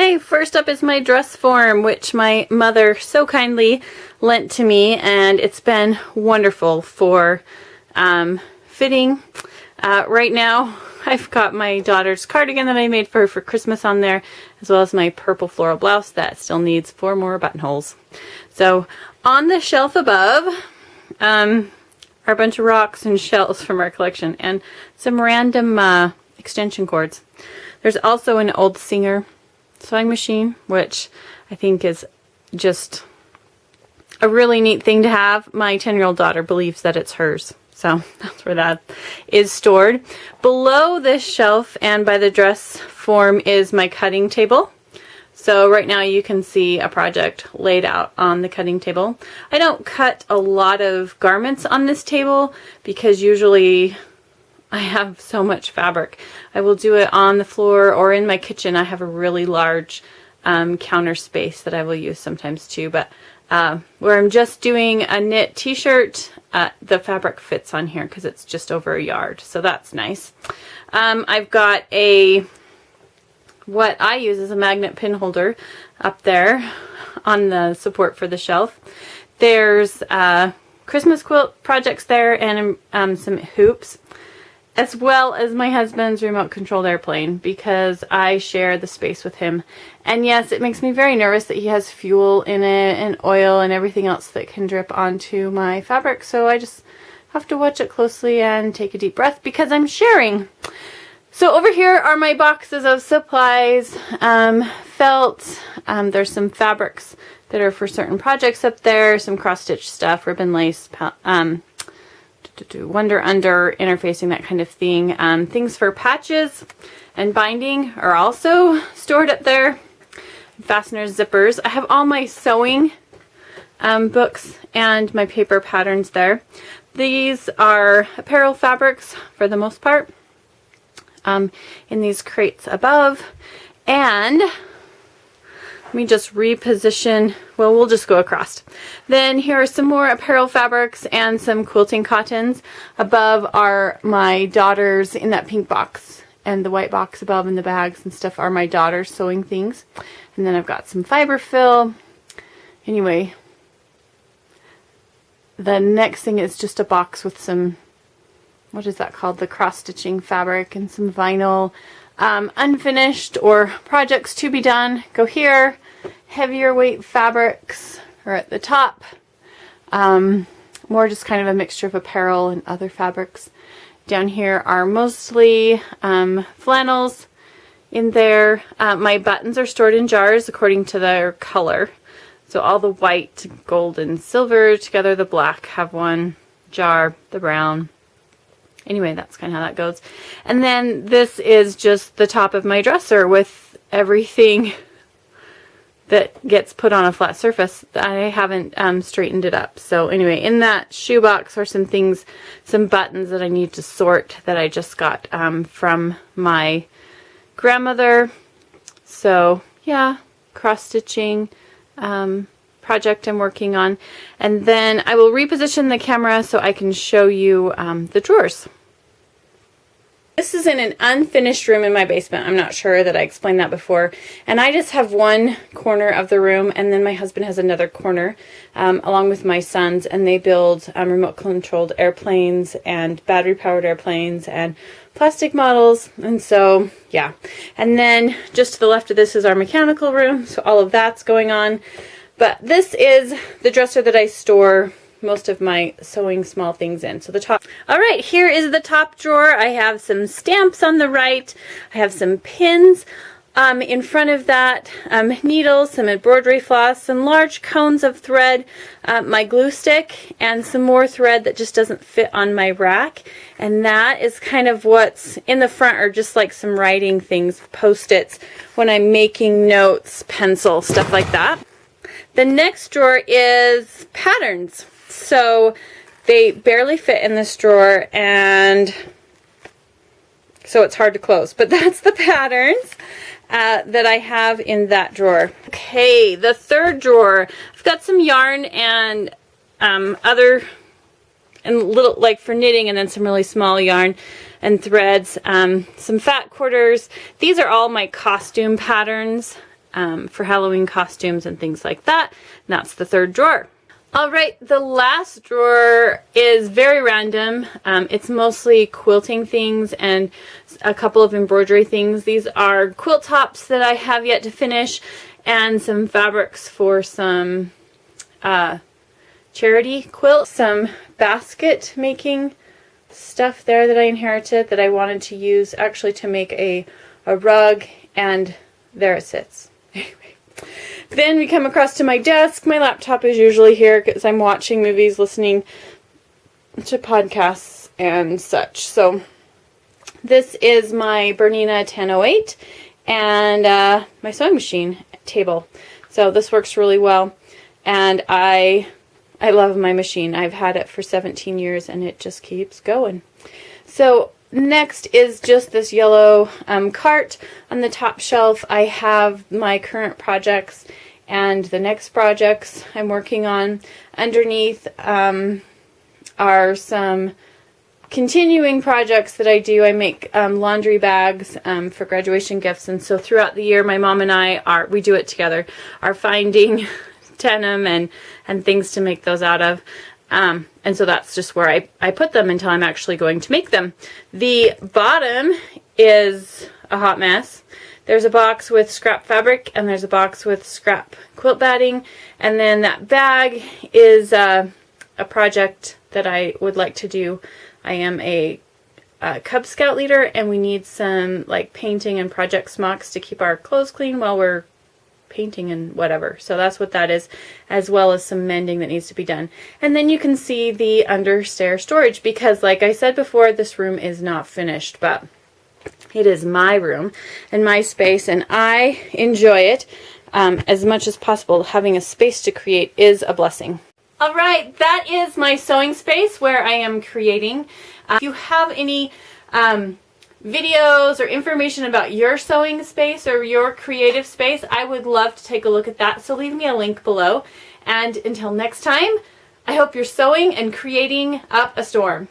Okay, first up is my dress form, which my mother so kindly lent to me, and it's been wonderful for fitting. Right now, I've got my daughter's cardigan that I made for her for Christmas on there, as well as my purple floral blouse that still needs 4 more buttonholes. So on the shelf above are a bunch of rocks and shells from our collection, and some random extension cords. There's also an old Singer sewing machine, which I think is just a really neat thing to have. My 10-year-old daughter believes that it's hers, so that's where that is stored. Below this shelf and by the dress form is my cutting table. So right now you can see a project laid out on the cutting table. I don't cut a lot of garments on this table because usually I have so much fabric. I will do it on the floor or in my kitchen. I have a really large counter space that I will use sometimes too, but where I'm just doing a knit t-shirt, the fabric fits on here because it's just over a yard, so that's nice. I've got what I use as a magnet pin holder up there on the support for the shelf. There's Christmas quilt projects there and some hoops, as well as my husband's remote controlled airplane, because I share the space with him. And yes, it makes me very nervous that he has fuel in it and oil and everything else that can drip onto my fabric, so I just have to watch it closely and take a deep breath because I'm sharing. So over here are my boxes of supplies, felt, there's some fabrics that are for certain projects up there, some cross-stitch stuff, ribbon lace, Wonder Under, interfacing, that kind of thing. Things for patches and binding are also stored up there. Fasteners, zippers. I have all my sewing books and my paper patterns there. These are apparel fabrics for the most part in these crates above. And let me just reposition, well, we'll just go across. Then here are some more apparel fabrics and some quilting cottons. Above are my daughter's, in that pink box, and the white box above and the bags and stuff are my daughter's sewing things. And then I've got some fiber fill. Anyway, the next thing is just a box with some, what is that called? The cross-stitching fabric and some vinyl. Unfinished or projects to be done go here. Heavier weight fabrics are at the top. More just kind of a mixture of apparel and other fabrics. Down here are mostly flannels in there. My buttons are stored in jars according to their color. So all the white, gold, and silver together, the black have one jar, the brown. Anyway, that's kind of how that goes. And then this is just the top of my dresser with everything that gets put on a flat surface. I haven't straightened it up. So anyway, in that shoebox are some things, some buttons that I need to sort that I just got from my grandmother. So yeah, cross-stitching project I'm working on. And then I will reposition the camera so I can show you the drawers. This is in an unfinished room in my basement. I'm not sure that I explained that before. And I just have one corner of the room, and then my husband has another corner along with my sons, and they build remote controlled airplanes and battery powered airplanes and plastic models. And so yeah, and then just to the left of this is our mechanical room, so all of that's going on. But this is the dresser that I store most of my sewing small things in. So the top. All right, here is the top drawer. I have some stamps on the right. I have some pins in front of that, needles, some embroidery floss, some large cones of thread, my glue stick, and some more thread that just doesn't fit on my rack. And that is kind of what's in the front, are just like some writing things, Post-its, when I'm making notes, pencil, stuff like that. The next drawer is patterns. So they barely fit in this drawer, and so it's hard to close. But that's the patterns that I have in that drawer. Okay, the third drawer. I've got some yarn and other, and little, like for knitting, and then some really small yarn and threads. Some fat quarters. These are all my costume patterns. for Halloween costumes and things like that. And that's the third drawer. All right, the last drawer is very random. It's mostly quilting things and a couple of embroidery things. These are quilt tops that I have yet to finish and some fabrics for some charity quilt, some basket making stuff there that I inherited that I wanted to use actually to make a rug, and there it sits. Anyway. Then we come across to my desk. My laptop is usually here because I'm watching movies, listening to podcasts and such. So this is my Bernina 1008 and my sewing machine table. So this works really well, and I love my machine. I've had it for 17 years and it just keeps going. So next is just this yellow cart. On the top shelf I have my current projects and the next projects I'm working on. Underneath are some continuing projects that I do. I make laundry bags for graduation gifts, and so throughout the year my mom and we do it together, are finding denim and things to make those out of. And so that's just where I put them until I'm actually going to make them. The bottom is a hot mess. There's a box with scrap fabric and there's a box with scrap quilt batting. And then that bag is a project that I would like to do. I am a Cub Scout leader and we need some like painting and project smocks to keep our clothes clean while we're painting and whatever. So that's what that is, as well as some mending that needs to be done. And then you can see the understair storage because, like I said before, this room is not finished, but it is my room and my space, and I enjoy it as much as possible. Having a space to create is a blessing. All right, that is my sewing space where I am creating. If you have any videos or information about your sewing space or your creative space, I would love to take a look at that. So leave me a link below. And until next time, I hope you're sewing and creating up a storm.